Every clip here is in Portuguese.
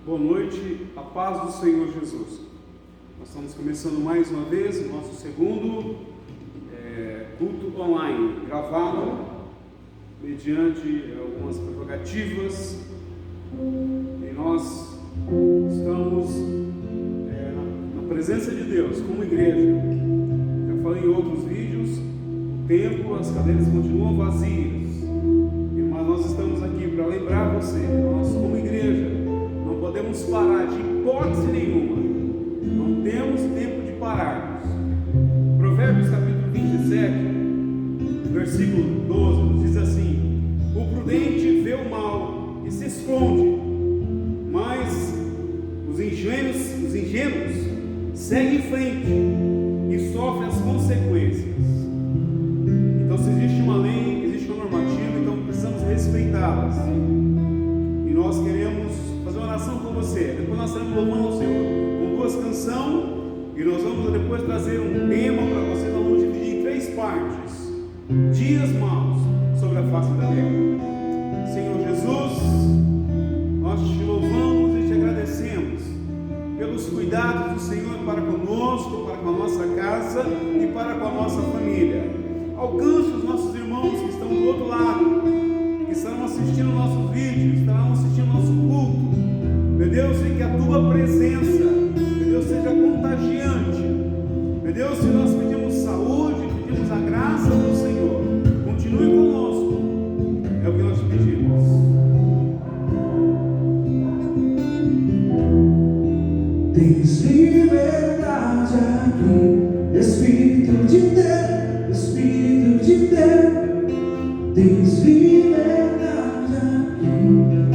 Boa noite, a paz do Senhor Jesus. Nós estamos começando mais uma vez o nosso segundo culto online, gravado, mediante algumas prerrogativas, e nós estamos na presença de Deus, como igreja. Já falei em outros vídeos, o templo, as cadeiras continuam vazias, mas nós estamos aqui para lembrar você, nós como igreja, não podemos parar de hipótese nenhuma, não temos tempo de pararmos. Provérbios capítulo 27, versículo 12, nos diz assim: o prudente vê o mal e se esconde, mas os ingênuos seguem em frente e sofrem as consequências. Então, se existe uma lei, existe uma normativa, então precisamos respeitá-las. E nós queremos fazer uma oração com você. Depois nós estaremos louvando ao Senhor com duas canções, e nós vamos depois trazer um tema para vocês. Nós vamos dividir em 3 partes: dias maus sobre a face da terra. Senhor Jesus, nós te louvamos e te agradecemos pelos cuidados do Senhor para conosco, para com a nossa casa e para com a nossa família. Alcance os nossos irmãos que estão do outro lado, que estarão assistindo o nosso vídeo, estarão assistindo o nosso culto. Meu Deus, e que a tua presença, meu Deus, seja contagiante. Meu Deus, se nós pedimos saúde, pedimos a graça do Senhor, continue conosco. É o que nós te pedimos. Tens liberdade aqui, Espírito de Deus, Espírito de Deus. Tens liberdade aqui,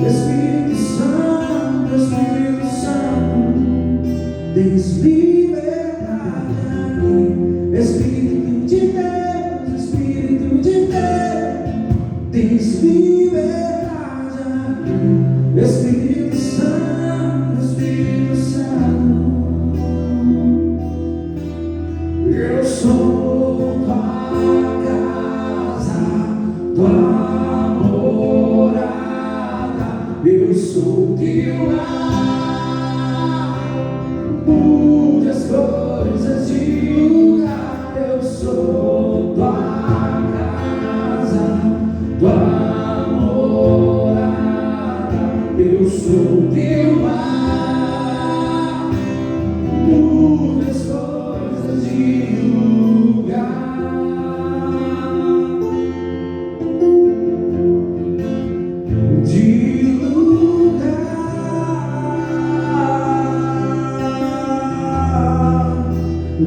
Espírito Santo, Espírito Santo. Tens liberdade aqui, Espírito de Deus, Espírito de Deus. Tens liberdade aqui, Espírito Santo, Espírito Santo. Eu sou tua casa, tua morada. Eu sou teu lar. Mude as coisas de lugar. Eu sou tua casa, tua morada. Eu sou teu lar. Mude as coisas de lugar. De lugar.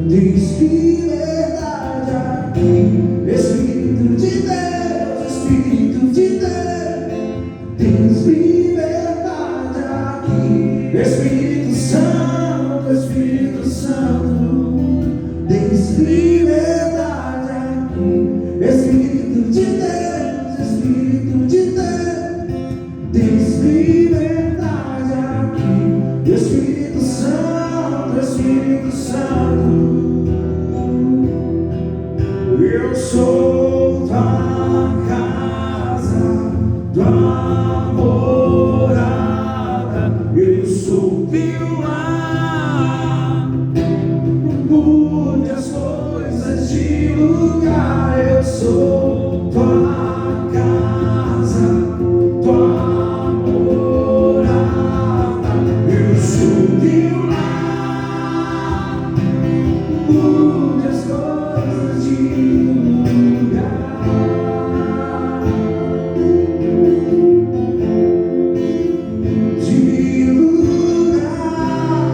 Tens liberdade aqui, Espírito de Deus, Espírito de Deus. Tens liberdade aqui, Espírito Santo, Espírito Santo. Tens liberdade aqui, Espírito de Deus, Espírito de Deus. Tens liberdade aqui, Espírito Santo, Espírito Santo. Eu sou tua casa, tua morada. Eu sou teu lar. Mude as coisas de lugar. Eu sou tua casa, tua morada. Eu sou teu lar. Mude as coisas de lugar. De lugar.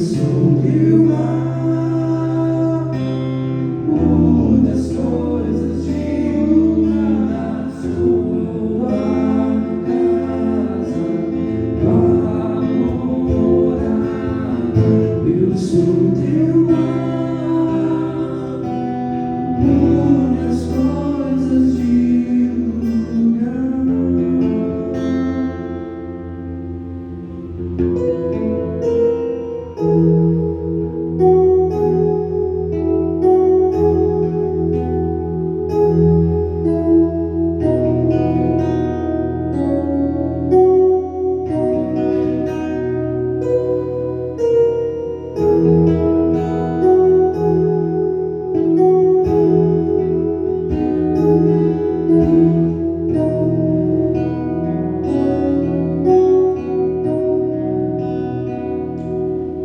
sou teu lar, mude as coisas de lugar, sua casa, tua morada. Eu sou teu lar, mude as coisas de lugar.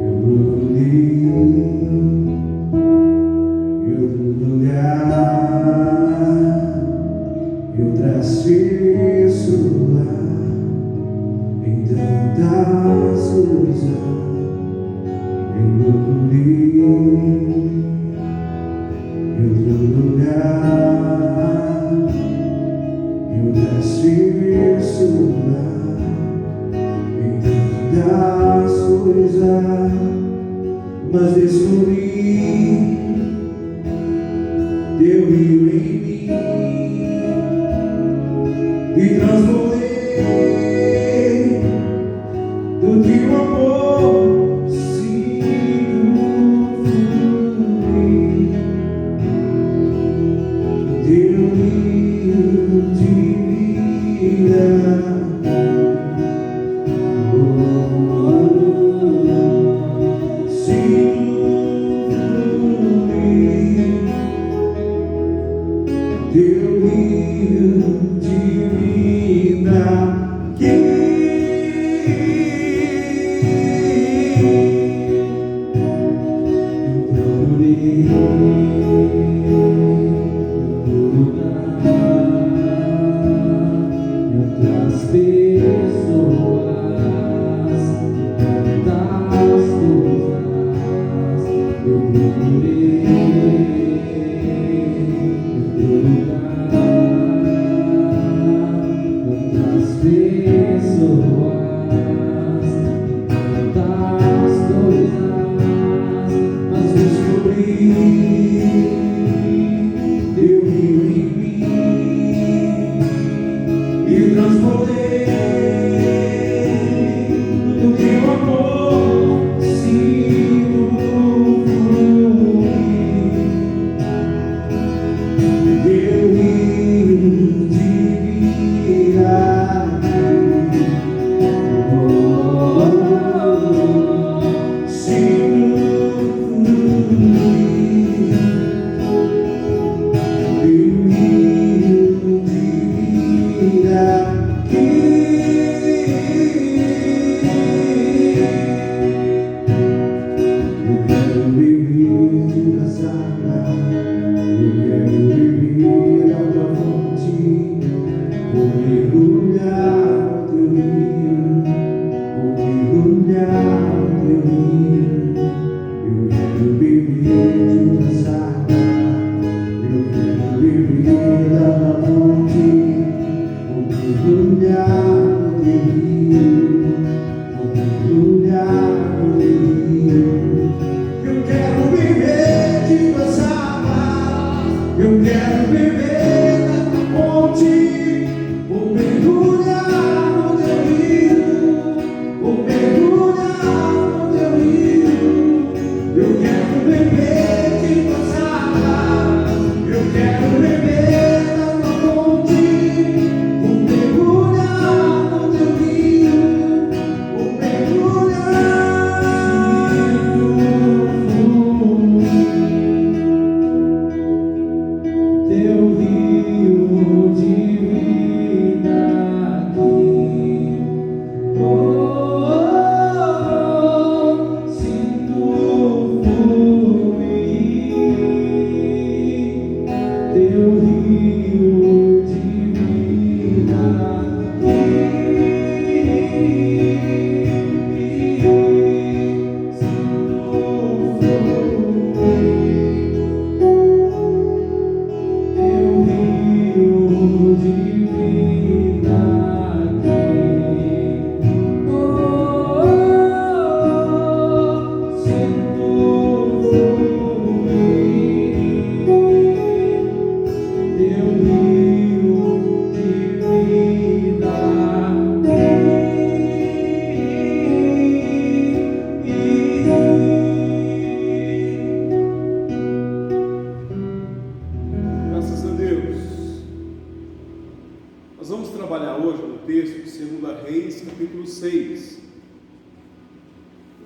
Eu procurei em outro lugar, eu traço lá em tantas coisas. Eu procurei em outro lugar, eu traço lá em tantas coisas, mas descobri teu rio em mim e transbordei do teu amor, sinto fluir teu rio de vida. Teu rio de vida que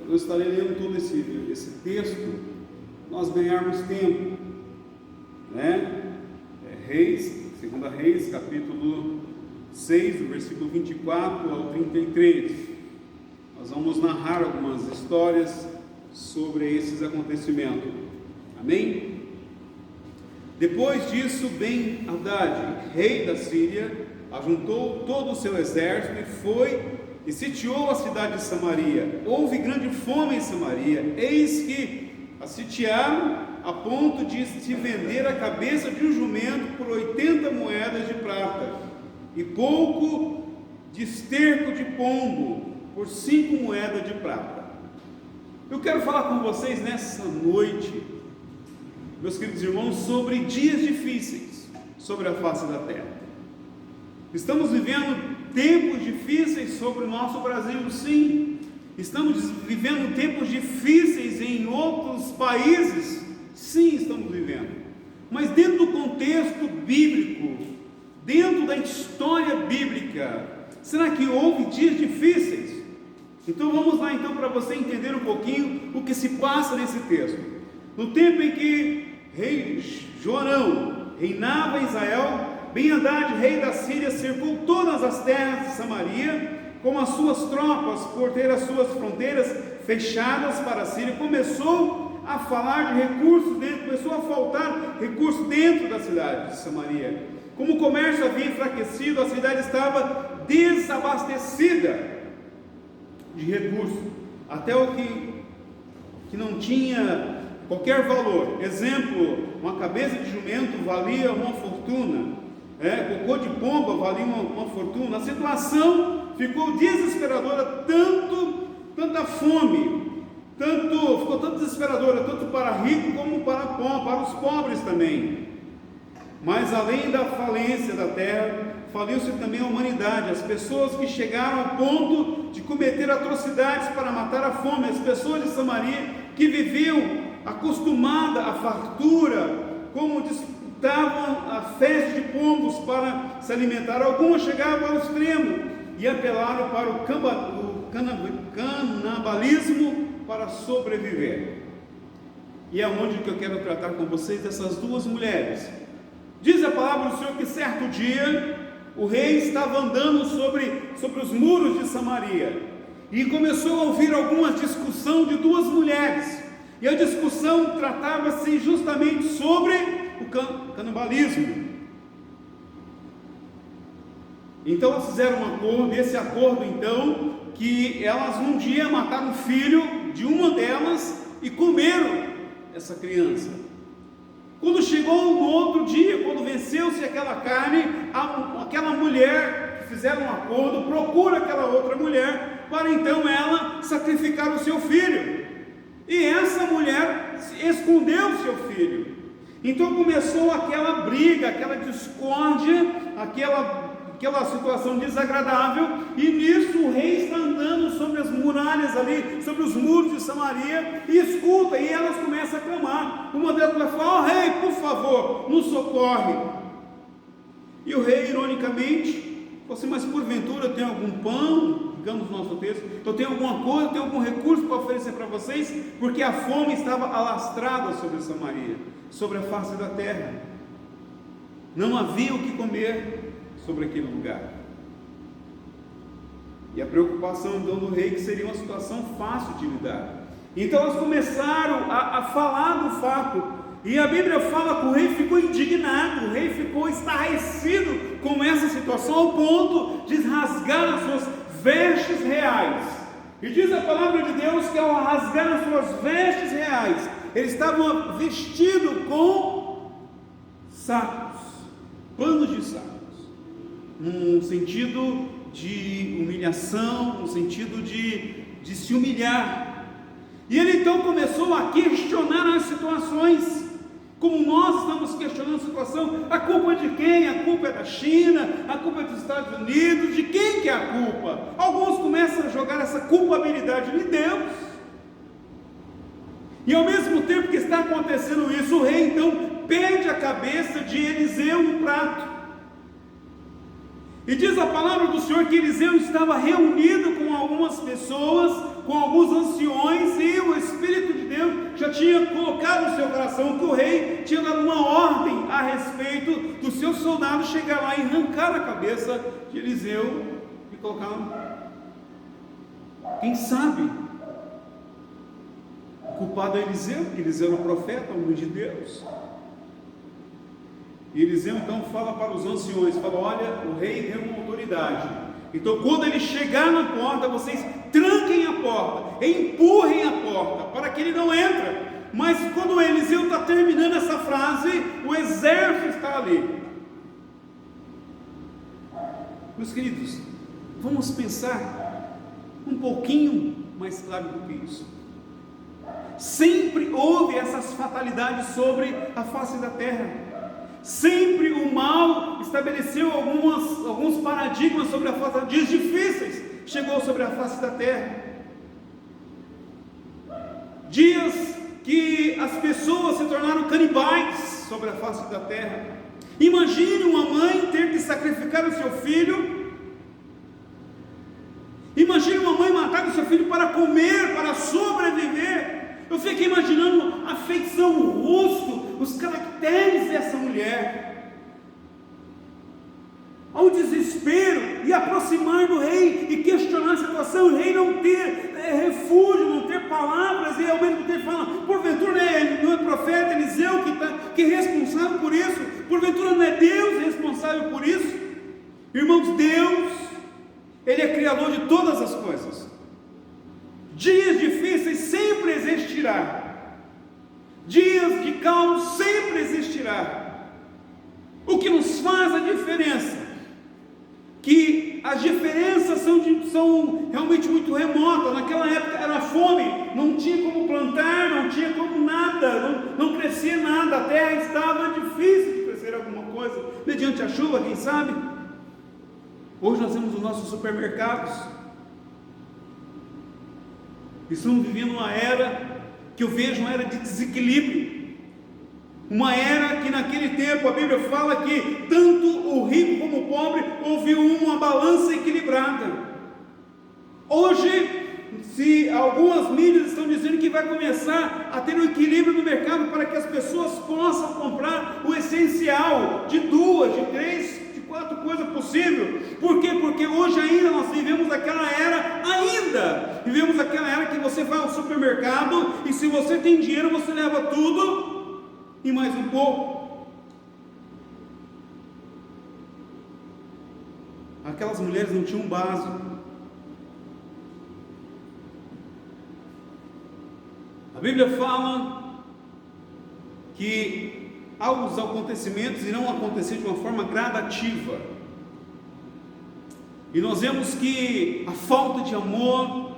eu estarei lendo todo esse texto, nós ganharmos tempo, né? Reis, 2 Reis, capítulo 6, do versículo 24 ao 33. Nós vamos narrar algumas histórias sobre esses acontecimentos. Amém? Depois disso, Ben-Hadad, rei da Síria, ajuntou todo o seu exército e foi e sitiou a cidade de Samaria. Houve grande fome em Samaria, eis que a sitiaram a ponto de se vender a cabeça de um jumento por 80 moedas de prata, e pouco de esterco de pombo por 5 moedas de prata. Eu quero falar com vocês nessa noite, meus queridos irmãos, sobre dias difíceis sobre a face da terra. Estamos vivendo tempos difíceis sobre o nosso Brasil, sim. Estamos vivendo tempos difíceis em outros países, sim, estamos vivendo. Mas dentro do contexto bíblico, dentro da história bíblica, será que houve dias difíceis? Então vamos lá então para você entender um pouquinho o que se passa nesse texto. No tempo em que rei Jorão reinava em Israel, Ben-Hadad, rei da Síria, cercou todas as terras de Samaria com as suas tropas, por ter as suas fronteiras fechadas para a Síria. Começou a falar de recursos começou a faltar recursos dentro da cidade de Samaria. Como o comércio havia enfraquecido, a cidade estava desabastecida de recursos, até o que não tinha qualquer valor. Exemplo, uma cabeça de jumento valia uma fortuna, cocô de pomba valia uma fortuna. A situação ficou desesperadora, tanta fome, ficou tão desesperadora, tanto para rico como para os pobres também. Mas além da falência da terra, faliu-se também a humanidade. As pessoas que chegaram ao ponto de cometer atrocidades para matar a fome, as pessoas de Samaria que viviam acostumadas à fartura, como disputavam a festa de pombos para se alimentar. Algumas chegavam ao extremo e apelaram para o canibalismo para sobreviver. E é onde que eu quero tratar com vocês dessas duas mulheres. Diz a palavra do Senhor que certo dia o rei estava andando sobre os muros de Samaria e começou a ouvir alguma discussão de duas mulheres, e a discussão tratava-se justamente sobre o canibalismo. Então elas fizeram um acordo, esse acordo então, que elas um dia mataram o filho de uma delas e comeram essa criança. Quando chegou no outro dia, quando venceu-se aquela carne, aquela mulher que fizeram um acordo, procura aquela outra mulher, para então ela sacrificar o seu filho, e essa mulher escondeu o seu filho. Então começou aquela briga, aquela discórdia, aquela situação desagradável, e nisso o rei está andando sobre as muralhas ali, sobre os muros de Samaria, e escuta, e elas começam a clamar. Uma delas vai falar: ó rei, por favor, nos socorre. E o rei, ironicamente, falou assim: mas porventura tem algum pão, digamos no nosso texto, então tem alguma coisa, tem algum recurso para oferecer para vocês? Porque a fome estava alastrada sobre Samaria, sobre a face da terra, não havia o que comer sobre aquele lugar. E a preocupação então do rei, que seria uma situação fácil de lidar. Então elas começaram a falar do fato, e a Bíblia fala que o rei ficou indignado, o rei ficou estarrecido com essa situação, ao ponto de rasgar as suas vestes reais. E diz a palavra de Deus que ao rasgar as suas vestes reais, eles estavam vestidos com sacos, panos de saco, num sentido de humilhação, no sentido de se humilhar. E ele então começou a questionar as situações, como nós estamos questionando a situação. A culpa é de quem? A culpa é da China, a culpa é dos Estados Unidos, de quem que é a culpa? Alguns começam a jogar essa culpabilidade em Deus. E ao mesmo tempo que está acontecendo isso, o rei então pede a cabeça de Eliseu no prato. E diz a palavra do Senhor que Eliseu estava reunido com algumas pessoas com alguns anciões, e o Espírito de Deus já tinha colocado no seu coração que o rei tinha dado uma ordem a respeito dos seus soldados chegar lá e arrancar a cabeça de Eliseu e colocar lá. Quem sabe o culpado é Eliseu, porque Eliseu era o profeta, o homem de Deus. E Eliseu então fala para os anciões, fala: olha, o rei deu uma autoridade, então quando ele chegar na porta, vocês tranquem a porta, empurrem a porta, para que ele não entre. Mas quando Eliseu está terminando essa frase, o exército está ali. Meus queridos, vamos pensar um pouquinho mais claro do que isso. Sempre houve essas fatalidades sobre a face da terra. Sempre o mal estabeleceu alguns paradigmas sobre a face, dias difíceis chegou sobre a face da terra, dias que as pessoas se tornaram canibais sobre a face da terra. Imagine uma mãe ter que sacrificar o seu filho, imagine uma mãe matar o seu filho para comer, para sobreviver. Eu fiquei imaginando a feição, o rosto, os caracteres dessa mulher, ao desespero, e aproximar do rei, e questionar a situação, o rei não ter refúgio, não ter palavras, e ao mesmo tempo fala: porventura não é profeta Eliseu que é responsável por isso? Porventura não é Deus responsável por isso? Irmãos, Deus, Ele é criador de todas as coisas. Dias difíceis sempre existirá, dias de caos sempre existirá. O que nos faz a diferença, que as diferenças são realmente muito remotas. Naquela época era fome, não tinha como plantar, não tinha como nada, não crescia nada, a terra estava difícil de crescer alguma coisa, mediante a chuva, quem sabe. Hoje nós temos os nossos supermercados. Estamos vivendo uma era que eu vejo uma era de desequilíbrio, uma era que naquele tempo a Bíblia fala que tanto o rico como o pobre houve uma balança equilibrada. Hoje, se algumas mídias estão dizendo que vai começar a ter um equilíbrio no mercado para que as pessoas possam comprar o essencial, de 2, de 3, 4 coisas possíveis. Por quê? Porque hoje ainda nós vivemos aquela era, vivemos aquela era que você vai ao supermercado e se você tem dinheiro você leva tudo e mais um pouco. Aquelas mulheres não tinham básico. A Bíblia fala que os acontecimentos irão acontecer de uma forma gradativa, e nós vemos que a falta de amor,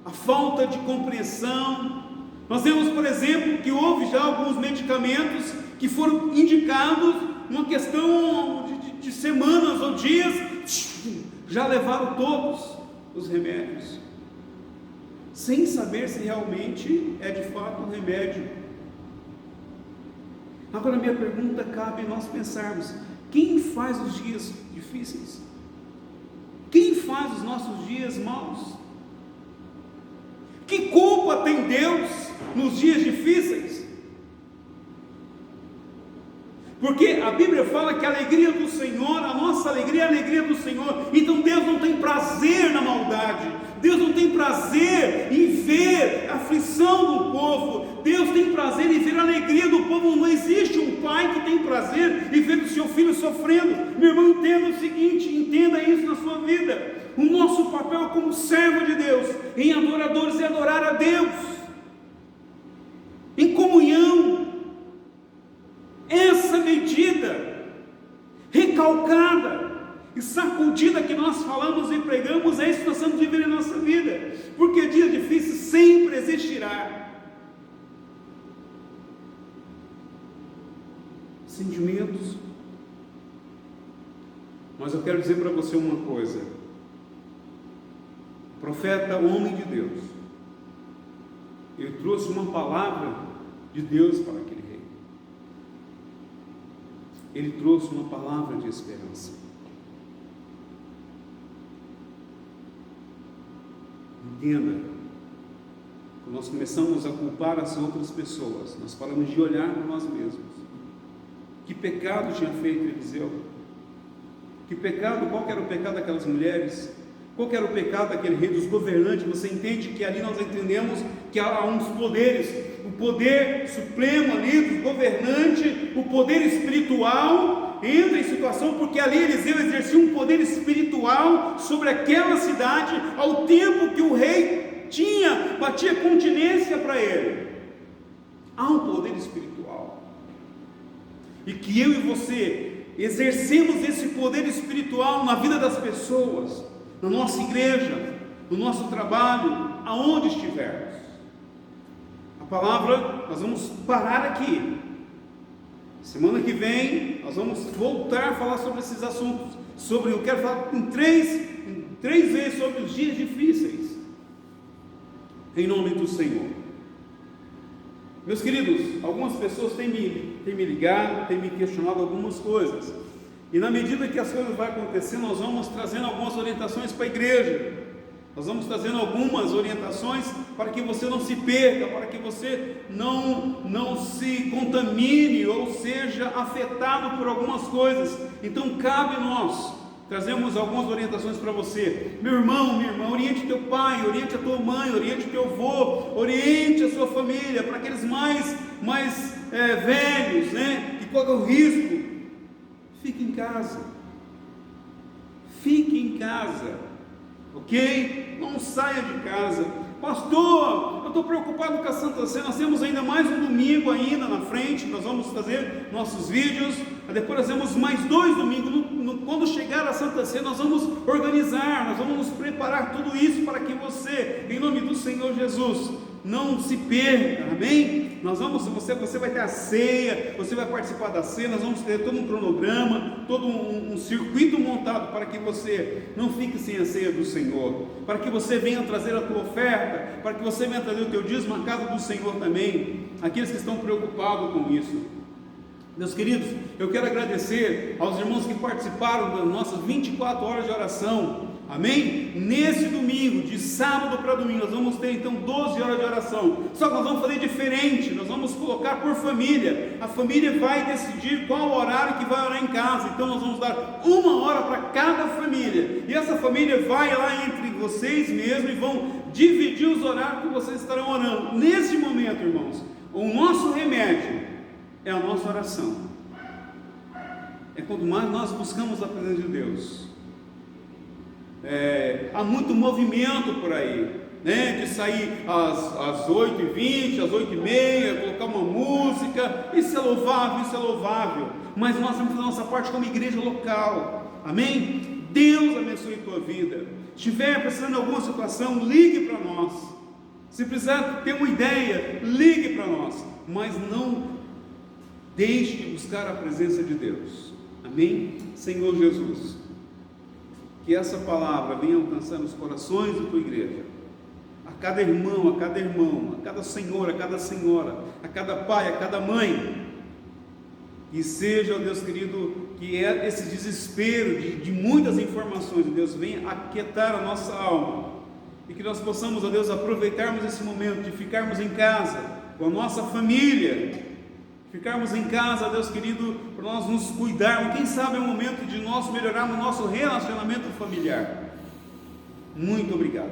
a falta de compreensão, nós vemos, por exemplo, que houve já alguns medicamentos que foram indicados, uma questão de semanas ou dias, já levaram todos os remédios, sem saber se realmente é de fato um remédio. Agora minha pergunta cabe nós pensarmos: quem faz os dias difíceis? Quem faz os nossos dias maus? Que culpa tem Deus nos dias difíceis? Porque a Bíblia fala que a alegria do Senhor, a nossa alegria é a alegria do Senhor. Então Deus não tem prazer na maldade, Deus não tem prazer em ver a aflição do povo, Deus tem prazer em ver a alegria do povo. Não existe um pai que tem prazer em ver o seu filho sofrendo. Meu irmão, entenda o seguinte, entenda isso na sua vida: o nosso papel como servo de Deus, em adoradores, é adorar a Deus, em comunhão. Essa medida recalcada e sacudida que nós falamos e pregamos, é isso que nós estamos vivendo em nossa vida, porque dia difícil sempre existirá. Sentimentos. Mas eu quero dizer para você uma coisa: o profeta, o homem de Deus, ele trouxe uma palavra de Deus para aquele rei. Ele trouxe uma palavra de esperança. Entenda, nós começamos a culpar as outras pessoas, nós paramos de olhar para nós mesmos. Que pecado tinha feito Eliseu? Que pecado, qual que era o pecado daquelas mulheres? Qual que era o pecado daquele rei, dos governantes? Você entende que ali nós entendemos que há uns poderes, o poder supremo ali do governante, o poder espiritual entra em situação, porque ali Eliseu exercia um poder espiritual sobre aquela cidade, ao tempo que o rei batia continência para ele. Há um poder espiritual, e que eu e você exercemos esse poder espiritual na vida das pessoas, na nossa igreja, no nosso trabalho, aonde estivermos. A palavra, nós vamos parar aqui. Semana que vem nós vamos voltar a falar sobre esses assuntos. Eu quero falar em três vezes sobre os dias difíceis, em nome do Senhor. Meus queridos, algumas pessoas têm me ligado, têm me questionado algumas coisas, e na medida que as coisas vão acontecendo, nós vamos trazendo algumas orientações para a igreja, nós vamos trazendo algumas orientações para que você não se perca, para que você não se contamine ou seja afetado por algumas coisas. Então cabe a nós trazemos algumas orientações para você, meu irmão, minha irmã. Oriente teu pai, oriente a tua mãe, oriente teu avô, oriente a sua família. Para aqueles mais velhos, né, que correm o risco, fique em casa, ok? Não saia de casa. Pastor, eu estou preocupado com a Santa Ceia. Nós temos ainda mais um domingo ainda na frente, nós vamos fazer nossos vídeos, depois nós temos mais 2 domingos. Quando chegar a Santa Ceia, nós vamos organizar, nós vamos preparar tudo isso para que você, em nome do Senhor Jesus, não se perca, amém? Você vai ter a ceia, você vai participar da ceia, nós vamos ter todo um cronograma, todo um circuito montado para que você não fique sem a ceia do Senhor, para que você venha trazer a tua oferta, para que você venha trazer o teu dízimo à casa do Senhor também, aqueles que estão preocupados com isso. Meus queridos, eu quero agradecer aos irmãos que participaram das nossas 24 horas de oração, amém? Nesse domingo, de sábado para domingo, nós vamos ter então 12 horas de oração, só que nós vamos fazer diferente, nós vamos colocar por família, a família vai decidir qual horário que vai orar em casa, então nós vamos dar 1 hora para cada família, e essa família vai lá entre vocês mesmos e vão dividir os horários que vocês estarão orando. Nesse momento, irmãos, o nosso remédio é a nossa oração, é quando mais nós buscamos a presença de Deus. Há muito movimento por aí, né, de sair às 8h20, às 8h30, colocar uma música, isso é louvável, mas nós temos que fazer a nossa parte como igreja local, amém? Deus abençoe a tua vida. Se estiver precisando de alguma situação, ligue para nós. Se precisar ter uma ideia, ligue para nós, mas não deixe de buscar a presença de Deus, amém? Senhor Jesus, que essa palavra venha alcançar os corações da tua igreja, a cada irmão, a cada senhor, a cada senhora, a cada pai, a cada mãe, que seja, ó Deus querido, que esse desespero de muitas informações, Deus, venha aquietar a nossa alma, e que nós possamos, ó Deus, aproveitarmos esse momento de ficarmos em casa, com a nossa família, ficarmos em casa, Deus querido, para nós nos cuidarmos. Quem sabe é o momento de nós melhorarmos o nosso relacionamento familiar. Muito obrigado.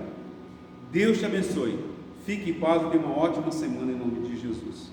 Deus te abençoe. Fique em paz e tenha uma ótima semana em nome de Jesus.